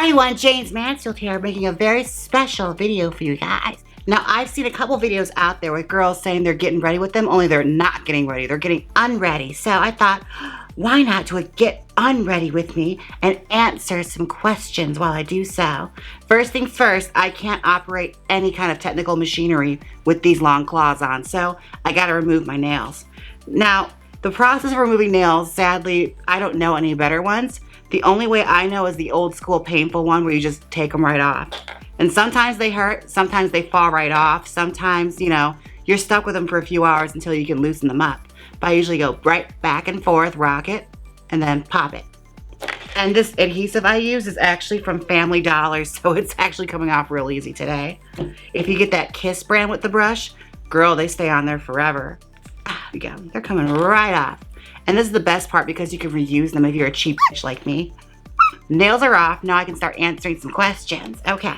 Hi everyone, Jaymes Mansfield here, making a very special video for you guys. Now, I've seen a couple videos out there with girls saying they're getting ready with them, only they're not getting ready, they're getting unready. So I thought, why not do a get unready with me and answer some questions while I do so. First things first, I can't operate any kind of technical machinery with these long claws on, so I gotta remove my nails. Now, the process of removing nails, sadly, I don't know any better ones. The only way I know is the old school painful one where you just take them right off. And sometimes they hurt, sometimes they fall right off, sometimes, you know, you're stuck with them for a few hours until you can loosen them up. But I usually go right back and forth, rock it, and then pop it. And this adhesive I use is actually from Family Dollar, so it's actually coming off real easy today. If you get that Kiss brand with the brush, girl, they stay on there forever. Yeah, they're coming right off. And this is the best part because you can reuse them if you're a cheap bitch like me. Nails are off, now I can start answering some questions. Okay,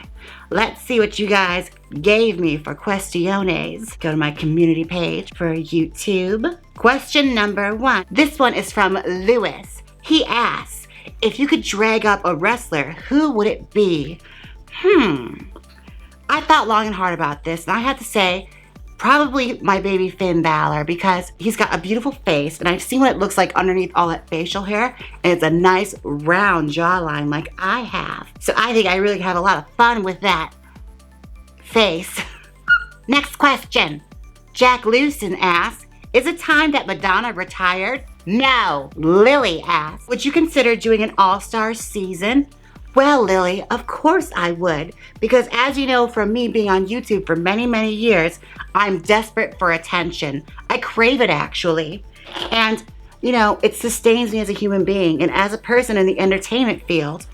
let's see what you guys gave me for questiones. Go to my community page for YouTube. Question number 1. This one is from Lewis. He asks, if you could drag up a wrestler, who would it be? I thought long and hard about this, and I have to say, probably my baby Finn Balor, because he's got a beautiful face and I've seen what it looks like underneath all that facial hair, and it's a nice round jawline like I have. So I think I really have a lot of fun with that face. Next question. Jack Lewson asks, is it time that Madonna retired? No. Lily asks, would you consider doing an all-star season? Well, Lily, of course I would, because as you know from me being on YouTube for many, many years, I'm desperate for attention. I crave it, actually. And, you know, it sustains me as a human being. And as a person in the entertainment field,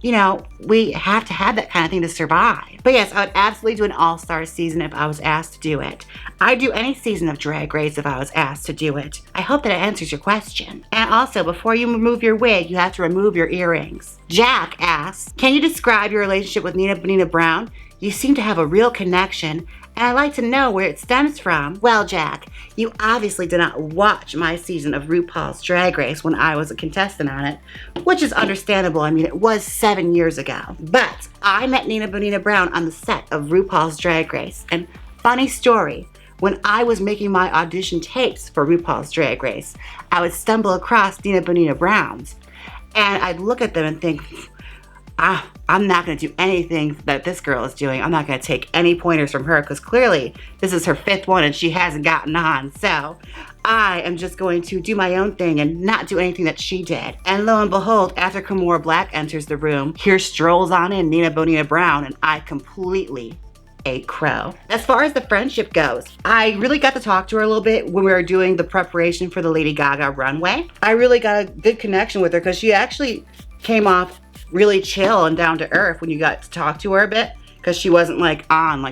you know, we have to have that kind of thing to survive. But yes, I would absolutely do an all-star season if I was asked to do it. I'd do any season of Drag Race if I was asked to do it. I hope that answers your question. And also, before you remove your wig, you have to remove your earrings. Jack asks, can you describe your relationship with Nina Bonina Brown? You seem to have a real connection, and I'd like to know where it stems from. Well, Jack, you obviously did not watch my season of RuPaul's Drag Race when I was a contestant on it, which is understandable. I mean, it was 7 years ago. But I met Nina Bonina Brown on the set of RuPaul's Drag Race, and funny story, when I was making my audition tapes for RuPaul's Drag Race, I would stumble across Nina Bonina Brown's, and I'd look at them and think, I'm not going to do anything that this girl is doing. I'm not going to take any pointers from her because clearly this is her 5th one and she hasn't gotten on. So I am just going to do my own thing and not do anything that she did. And lo and behold, after Kimora Black enters the room, here strolls on in Nina Bonina Brown, and I completely ate crow. As far as the friendship goes, I really got to talk to her a little bit when we were doing the preparation for the Lady Gaga runway. I really got a good connection with her because she actually came off really chill and down to earth when you got to talk to her a bit, because she wasn't like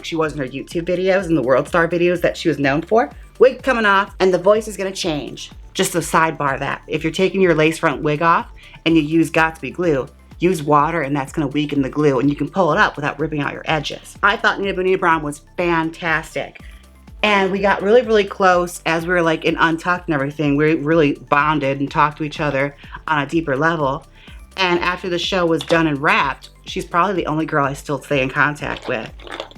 she was in her YouTube videos and the World Star videos that she was known for. Wig coming off and the voice is gonna change. Just a sidebar that if you're taking your lace front wig off and you use Got2b glue, use water and that's gonna weaken the glue and you can pull it up without ripping out your edges. I thought Nina Bonina Brown was fantastic. And we got really, really close as we were like in Untucked and everything. We really bonded and talked to each other on a deeper level. And after the show was done and wrapped, she's probably the only girl I still stay in contact with.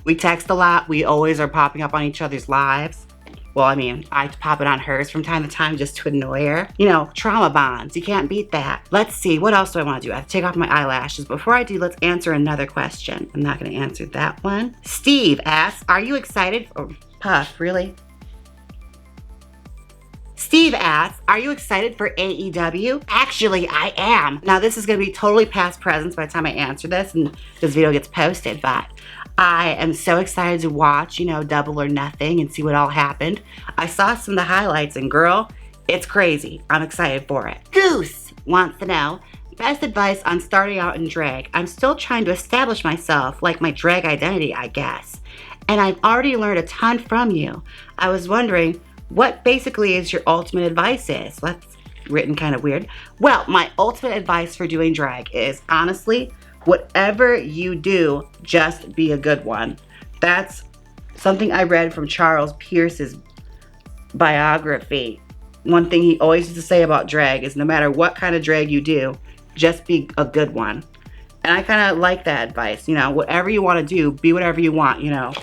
We text a lot. We always are popping up on each other's lives. Well, I mean, I pop it on hers from time to time just to annoy her. You know, trauma bonds. You can't beat that. Let's see. What else do I want to do? I have to take off my eyelashes. Before I do, let's answer another question. I'm not going to answer that one. Steve asks, are you excited? Oh, Puff, really? Steve asks, are you excited for AEW? Actually, I am. Now, this is going to be totally past presence by the time I answer this and this video gets posted, but I am so excited to watch, you know, Double or Nothing and see what all happened. I saw some of the highlights and girl, it's crazy. I'm excited for it. Goose wants to know, best advice on starting out in drag. I'm still trying to establish myself, like my drag identity, I guess. And I've already learned a ton from you. I was wondering, what basically is your ultimate advice is? That's written kind of weird. Well, my ultimate advice for doing drag is, honestly, whatever you do, just be a good one. That's something I read from Charles Pierce's biography. One thing he always used to say about drag is no matter what kind of drag you do, just be a good one. And I kind of like that advice, you know, whatever you want to do, be whatever you want, you know.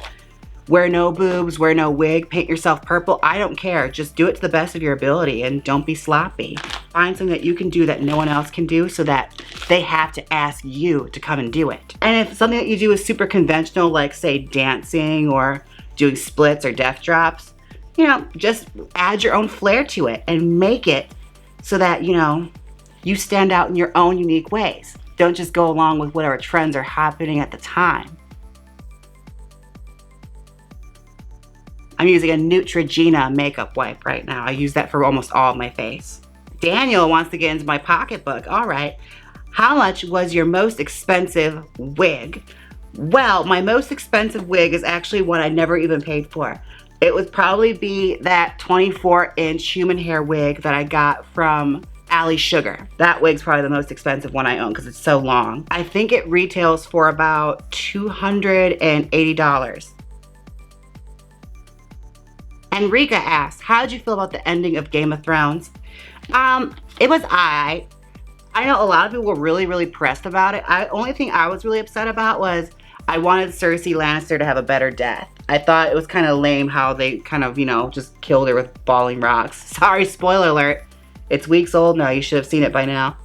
Wear no boobs, wear no wig, paint yourself purple, I don't care. Just do it to the best of your ability and don't be sloppy. Find something that you can do that no one else can do so that they have to ask you to come and do it. And if something that you do is super conventional, like say dancing or doing splits or death drops, you know, just add your own flair to it and make it so that, you know, you stand out in your own unique ways. Don't just go along with whatever trends are happening at the time. I'm using a Neutrogena makeup wipe right now. I use that for almost all of my face. Daniel wants to get into my pocketbook. All right. How much was your most expensive wig? Well, my most expensive wig is actually one I never even paid for. It would probably be that 24-inch human hair wig that I got from Ali Sugar. That wig's probably the most expensive one I own because it's so long. I think it retails for about $280. Enrica asks, how did you feel about the ending of Game of Thrones? It was I know a lot of people were really pressed about it. Only thing I was really upset about was I wanted Cersei Lannister to have a better death. I thought it was kind of lame how they kind of, you know, just killed her with falling rocks. Sorry, spoiler alert. It's weeks old now. You should have seen it by now.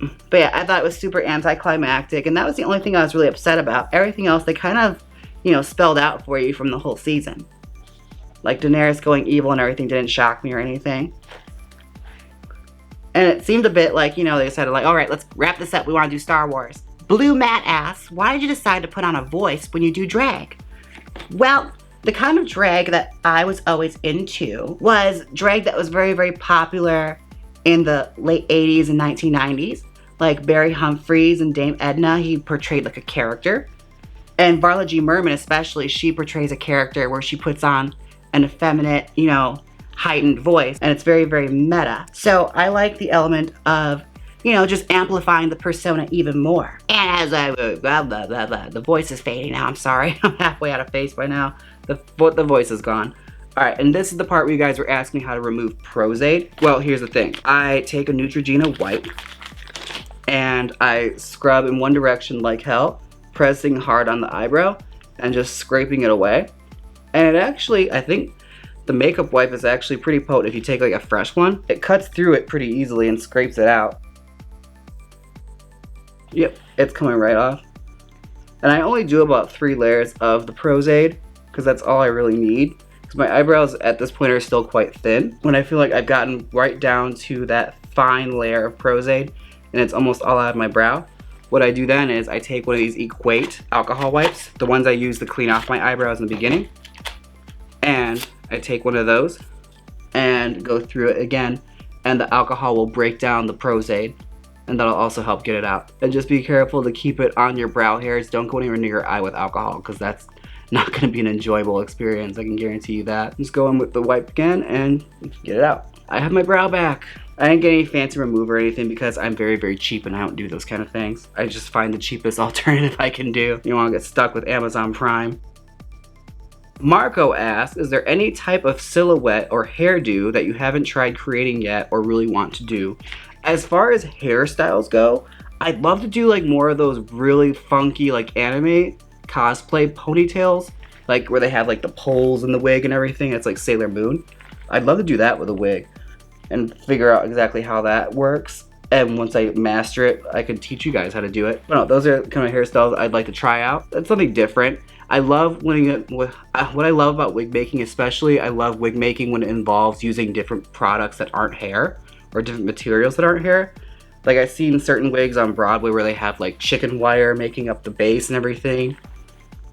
But yeah, I thought it was super anticlimactic, and that was the only thing I was really upset about. Everything else they kind of, you know, spelled out for you from the whole season. Like Daenerys going evil and everything didn't shock me or anything. And it seemed a bit like, you know, they decided like, all right, let's wrap this up. We want to do Star Wars. Blue Matt asks, why did you decide to put on a voice when you do drag? Well, the kind of drag that I was always into was drag that was very popular in the late 80s and 1990s. Like Barry Humphries and Dame Edna, he portrayed like a character. And Varla G. Merman especially, she portrays a character where she puts on an effeminate, you know, heightened voice, and it's very meta. So I like the element of, you know, just amplifying the persona even more. And as I the voice is fading now. I'm sorry. I'm halfway out of face by now. The voice is gone. All right, and this is the part where you guys were asking me how to remove Pros-Aide. Well, here's the thing. I take a Neutrogena wipe and I scrub in one direction like hell, pressing hard on the eyebrow and just scraping it away. And it actually, I think the makeup wipe is actually pretty potent if you take like a fresh one. It cuts through it pretty easily and scrapes it out. Yep, it's coming right off. And I only do about 3 layers of the Pros-Aide because that's all I really need. Because my eyebrows at this point are still quite thin. When I feel like I've gotten right down to that fine layer of Pros-Aide and it's almost all out of my brow, what I do then is I take one of these Equate alcohol wipes, the ones I use to clean off my eyebrows in the beginning, and I take one of those and go through it again, and the alcohol will break down the Pros-Aide, and that'll also help get it out. And just be careful to keep it on your brow hairs. Don't go anywhere near your eye with alcohol because that's not going to be an enjoyable experience. I can guarantee you that. Just go in with the wipe again and get it out. I have my brow back. I didn't get any fancy remover or anything because I'm very cheap and I don't do those kind of things. I just find the cheapest alternative I can do. You don't want to get stuck with Amazon Prime. Marco asks, is there any type of silhouette or hairdo that you haven't tried creating yet or really want to do? As far as hairstyles go, I'd love to do like more of those really funky like anime cosplay ponytails, like where they have like the poles in the wig and everything. It's like Sailor Moon. I'd love to do that with a wig and figure out exactly how that works. And once I master it, I could teach you guys how to do it. But no, those are kind of hairstyles I'd like to try out. That's something different. I love what I love about wig making especially, I love wig making when it involves using different products that aren't hair or different materials that aren't hair. Like I've seen certain wigs on Broadway where they have like chicken wire making up the base and everything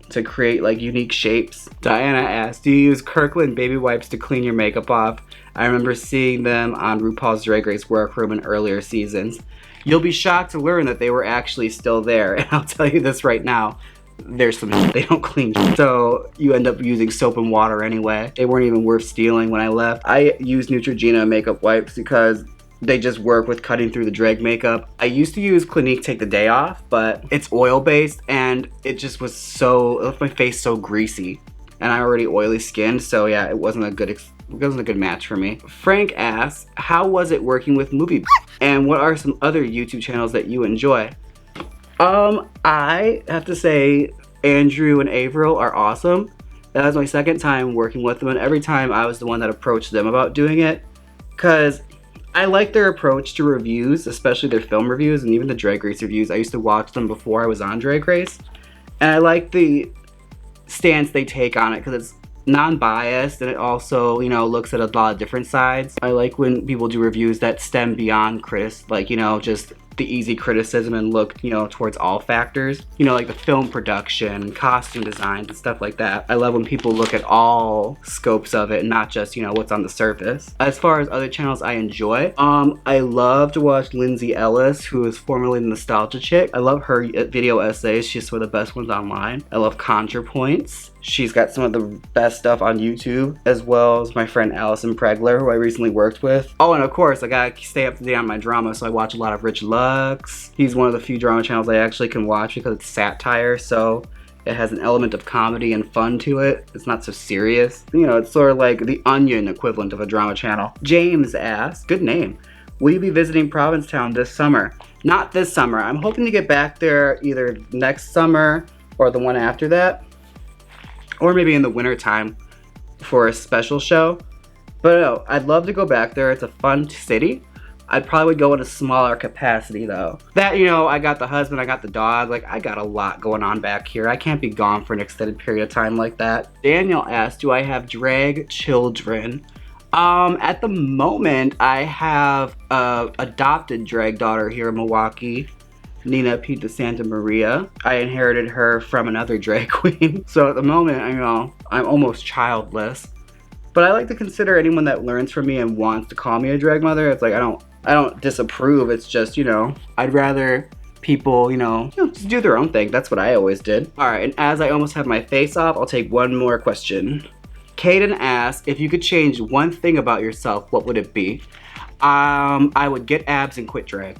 to create like unique shapes. Diana asked, do you use Kirkland baby wipes to clean your makeup off? I remember seeing them on RuPaul's Drag Race workroom in earlier seasons. You'll be shocked to learn that they were actually still there, and I'll tell you this right now, there's some they don't clean, so you end up using soap and water anyway. They weren't even worth stealing when I left. I use Neutrogena makeup wipes because they just work with cutting through the drag makeup. I used to use Clinique Take the Day Off, but it's oil based and it just was so, it left my face so greasy, and I'm already oily skinned, so yeah, it wasn't a good match for me. Frank asks, how was it working with Movie? And what are some other YouTube channels that you enjoy? I have to say Andrew and Averill are awesome. That was my second time working with them, and every time I was the one that approached them about doing it, because I like their approach to reviews, especially their film reviews and even the Drag Race reviews. I used to watch them before I was on Drag Race, and I like the stance they take on it because it's non-biased, and it also, you know, looks at a lot of different sides. I like when people do reviews that stem beyond like, you know, just the easy criticism and look, you know, towards all factors, you know, like the film production, costume designs and stuff like that. I love when people look at all scopes of it and not just, you know, what's on the surface. As far as other channels I enjoy, I love to watch Lindsay Ellis, who is formerly the Nostalgia Chick. I love her video essays. She's one of the best ones online. I love ContraPoints. She's got some of the best stuff on YouTube, as well as my friend Allison Pregler, who I recently worked with. Oh, and of course, I gotta stay up to date on my drama, so I watch a lot of Rich Lux. He's one of the few drama channels I actually can watch because it's satire, so it has an element of comedy and fun to it. It's not so serious. You know, it's sort of like the Onion equivalent of a drama channel. James asks, good name, will you be visiting Provincetown this summer? Not this summer. I'm hoping to get back there either next summer or the one after that, or maybe in the winter time for a special show. But no, I'd love to go back there. It's a fun city. I'd probably go in a smaller capacity though. That, you know, I got the husband, I got the dog, like I got a lot going on back here. I can't be gone for an extended period of time like that. Daniel asked, do I have drag children? At the moment, I have a adopted drag daughter here in Milwaukee, Nina Pita Santa Maria. I inherited her from another drag queen. So at the moment, you know, I'm almost childless. But I like to consider anyone that learns from me and wants to call me a drag mother. It's like, I don't disapprove. It's just, you know, I'd rather people, you know, just do their own thing. That's what I always did. All right, and as I almost have my face off, I'll take one more question. Kaden asks, if you could change one thing about yourself, what would it be? I would get abs and quit drag.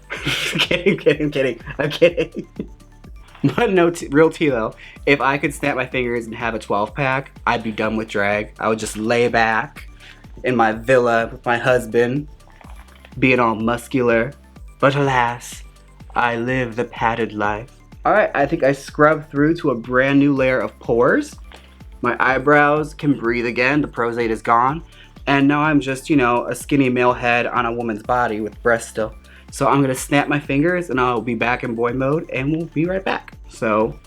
kidding. I'm kidding. But no, real tea though. If I could snap my fingers and have a 12-pack, I'd be done with drag. I would just lay back in my villa with my husband, being all muscular. But alas, I live the padded life. All right, I think I scrubbed through to a brand new layer of pores. My eyebrows can breathe again. The Pros-Aide is gone. And now I'm just, you know, a skinny male head on a woman's body with breasts still. So I'm gonna snap my fingers and I'll be back in boy mode and we'll be right back. So,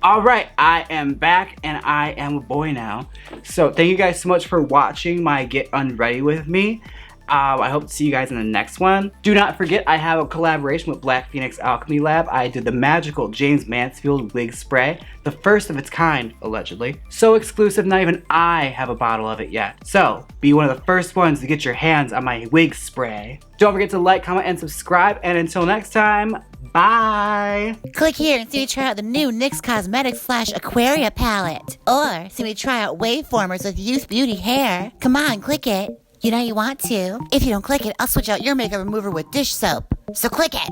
all right, I am back and I am a boy now. So thank you guys so much for watching my Get Unready with me. I hope to see you guys in the next one. Do not forget, I have a collaboration with Black Phoenix Alchemy Lab. I did the magical Jaymes Mansfield wig spray, the first of its kind, allegedly. So exclusive, not even I have a bottle of it yet. So, be one of the first ones to get your hands on my wig spray. Don't forget to like, comment, and subscribe, and until next time, bye! Click here and see me try out the new NYX Cosmetics / Aquaria palette. Or see me try out waveformers with Youth Beauty hair. Come on, click it. You know you want to. If you don't click it, I'll switch out your makeup remover with dish soap. So click it.